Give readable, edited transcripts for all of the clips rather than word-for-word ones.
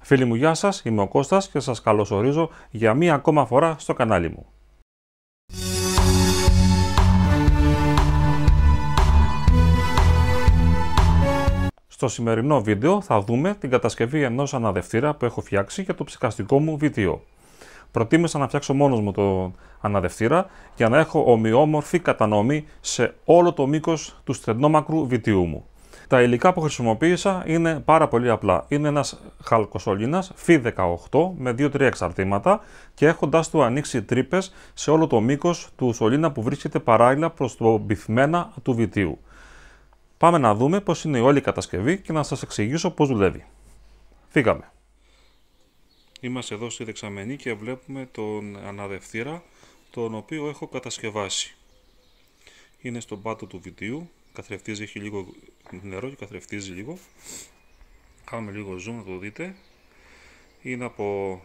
Φίλοι μου, γεια σας, είμαι ο Κώστας και σας καλωσορίζω για μία ακόμα φορά στο κανάλι μου. Στο σημερινό βίντεο θα δούμε την κατασκευή ενός αναδευτήρα που έχω φτιάξει για το ψυχαστικό μου βιτίο. Προτίμησα να φτιάξω μόνος μου το αναδευτήρα για να έχω ομοιόμορφη κατανομή σε όλο το μήκος του στενόμακρου βιτιού μου. Τα υλικά που χρησιμοποίησα είναι πάρα πολύ απλά. Είναι ένας χαλκοσωλήνας Φι18 με 2-3 εξαρτήματα και έχοντας του ανοίξει τρύπες σε όλο το μήκος του σωλήνα που βρίσκεται παράλληλα προς το μπυθμένα του βιτίου. Πάμε να δούμε πώς είναι η όλη κατασκευή και να σας εξηγήσω πώς δουλεύει. Φύγαμε. Είμαστε εδώ στη δεξαμενή και βλέπουμε τον αναδευτήρα τον οποίο έχω κατασκευάσει. Είναι στον πάτο του βιτίου, καθρεφτίζει, έχει λίγο νερό και καθρεφτίζει λίγο. Κάνουμε λίγο zoom να το δείτε. Είναι από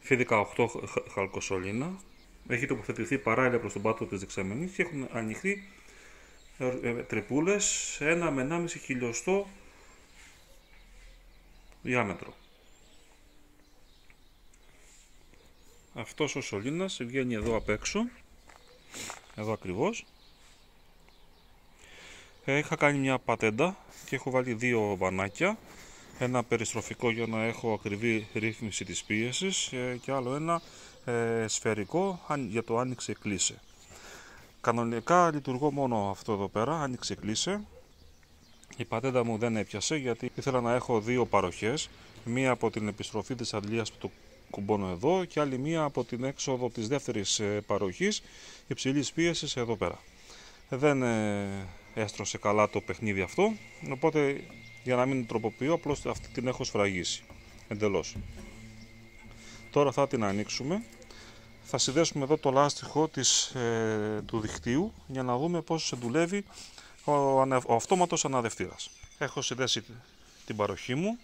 Φι18 χαλκοσωλήνα. Έχει τοποθετηθεί παράλληλα προς τον πάτο της δεξαμενής και έχουν ανοιχτεί τρυπούλες 1 με 1,5 χιλιοστό διάμετρο. Αυτός ο σωλήνας βγαίνει εδώ απ' έξω, εδώ ακριβώς. Είχα κάνει μια πατέντα και έχω βάλει 2 βανάκια, ένα περιστροφικό για να έχω ακριβή ρύθμιση της πίεσης και άλλο ένα σφαιρικό για το άνοιξε κλείσε. Κανονικά λειτουργώ μόνο αυτό εδώ πέρα, άνοιξε κλείσε. Η πατέντα μου δεν έπιασε γιατί ήθελα να έχω 2 παροχές, μία από την επιστροφή της αντλίας που το κουμπώνω εδώ και άλλη μία από την έξοδο της δεύτερης παροχής υψηλής πίεσης εδώ πέρα. Δεν έστρωσε καλά το παιχνίδι αυτό, οπότε για να μην τροποποιώ απλώς αυτή την έχω σφραγίσει εντελώς. Τώρα θα την ανοίξουμε. Θα συνδέσουμε εδώ το λάστιχο του δικτύου για να δούμε πώς δουλεύει ο αυτόματος αναδευτήρας. Έχω συνδέσει την παροχή μου,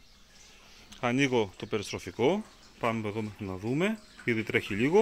ανοίγω το περιστροφικό, πάμε εδώ να δούμε, ήδη τρέχει λίγο.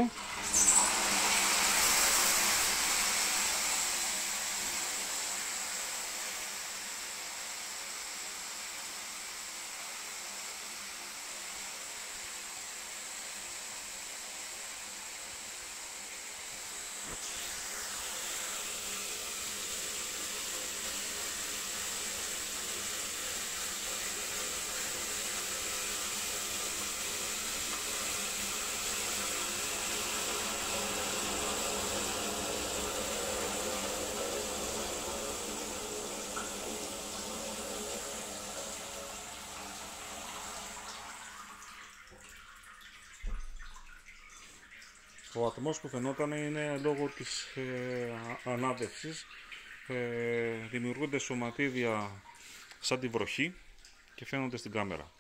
Ο ατμός που φαινόταν είναι λόγω της ανάδευσης. Δημιουργούνται σωματίδια σαν τη βροχή και φαίνονται στην κάμερα.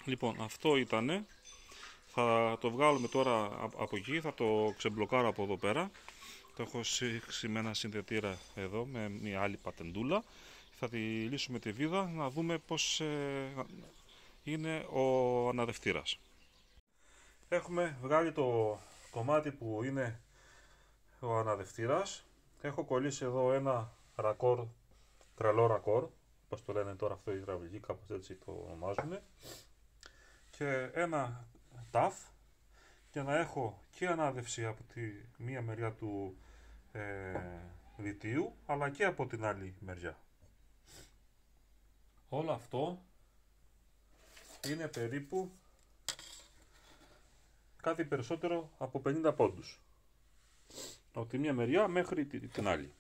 Λοιπόν, αυτό ήτανε. Θα το βγάλουμε τώρα από εκεί, θα το ξεμπλοκάρω από εδώ πέρα. Το έχω σύξει με ένα συνδετήρα εδώ με μια άλλη πατεντούλα. Θα τη λύσουμε τη βίδα να δούμε πώς είναι ο αναδευτήρας. Έχουμε βγάλει το κομμάτι που είναι ο αναδευτήρας. Έχω κολλήσει εδώ ένα ρακόρ, τρελό ρακόρ, όπως το λένε τώρα αυτό οι υδραυλικοί, κάπως έτσι το ονομάζουν, και ένα ταφ για να έχω και ανάδευση από τη μία μεριά του βιτίου αλλά και από την άλλη μεριά. Όλο αυτό είναι περίπου κάτι περισσότερο από 50 πόντους από τη μία μεριά μέχρι την άλλη.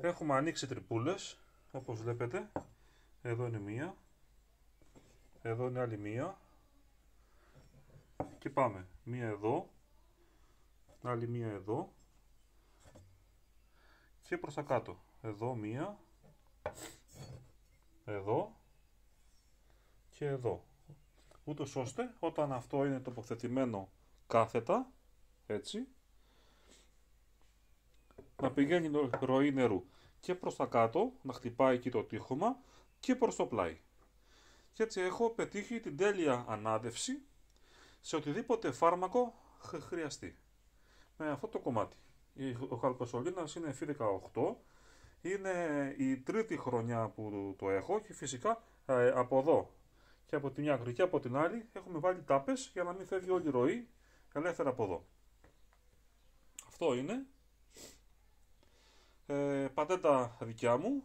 Έχουμε ανοίξει τρυπούλες όπως βλέπετε. Εδώ είναι μία, εδώ είναι άλλη μία και πάμε μία εδώ, άλλη μία εδώ και προς τα κάτω. Εδώ μία, εδώ και εδώ, ούτως ώστε όταν αυτό είναι τοποθετημένο κάθετα, έτσι, να πηγαίνει ροή νερού και προς τα κάτω, να χτυπάει εκεί το τείχομα και προς το πλάι. Και έτσι έχω πετύχει την τέλεια ανάδευση σε οτιδήποτε φάρμακο χρειαστεί με αυτό το κομμάτι. Ο χαλκοσωλήνας είναι Φι18, Είναι η τρίτη χρονιά που το έχω και φυσικά από εδώ και από τη μια άκρη και από την άλλη έχουμε βάλει τάπες για να μην φεύγει όλη η ροή ελεύθερα από εδώ. Αυτό είναι. Πατέντα δικιά μου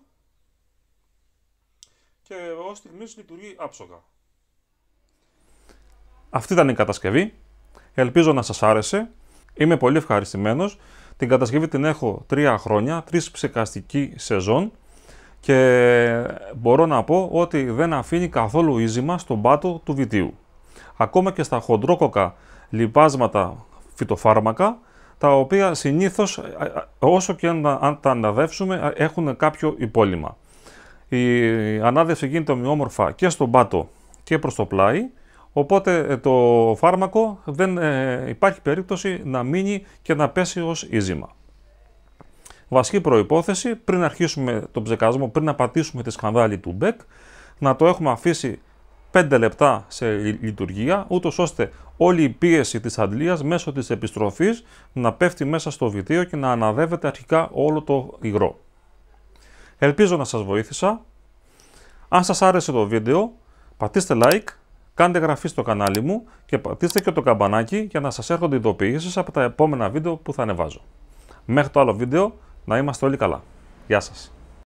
και ως στιγμής λειτουργεί άψογα. Αυτή ήταν η κατασκευή. Ελπίζω να σας άρεσε. Είμαι πολύ ευχαριστημένος. Την κατασκευή την έχω 3 χρόνια, 3 ψεκαστική σεζόν και μπορώ να πω ότι δεν αφήνει καθόλου ίζημα στον πάτο του βιτίου. Ακόμα και στα χοντρόκοκα λιπάσματα φυτοφάρμακα, τα οποία συνήθως όσο και αν τα αναδεύσουμε έχουν κάποιο υπόλοιμα. Η ανάδευση γίνεται ομοιόμορφα και στον πάτο και προς το πλάι, οπότε το φάρμακο δεν υπάρχει περίπτωση να μείνει και να πέσει ως ίζημα. Βασική προϋπόθεση πριν αρχίσουμε τον ψεκασμό, πριν να πατήσουμε τη σκανδάλη του μπεκ, να το έχουμε αφήσει 5 λεπτά σε λειτουργία, ούτως ώστε όλη η πίεση της αντλίας μέσω της επιστροφής να πέφτει μέσα στο βιτίο και να αναδεύεται αρχικά όλο το υγρό. Ελπίζω να σας βοήθησα. Αν σας άρεσε το βίντεο, πατήστε like, κάντε εγγραφή στο κανάλι μου και πατήστε και το καμπανάκι για να σας έρχονται ειδοποιήσεις από τα επόμενα βίντεο που θα ανεβάζω. Μέχρι το άλλο βίντεο, να είμαστε όλοι καλά. Γεια σας.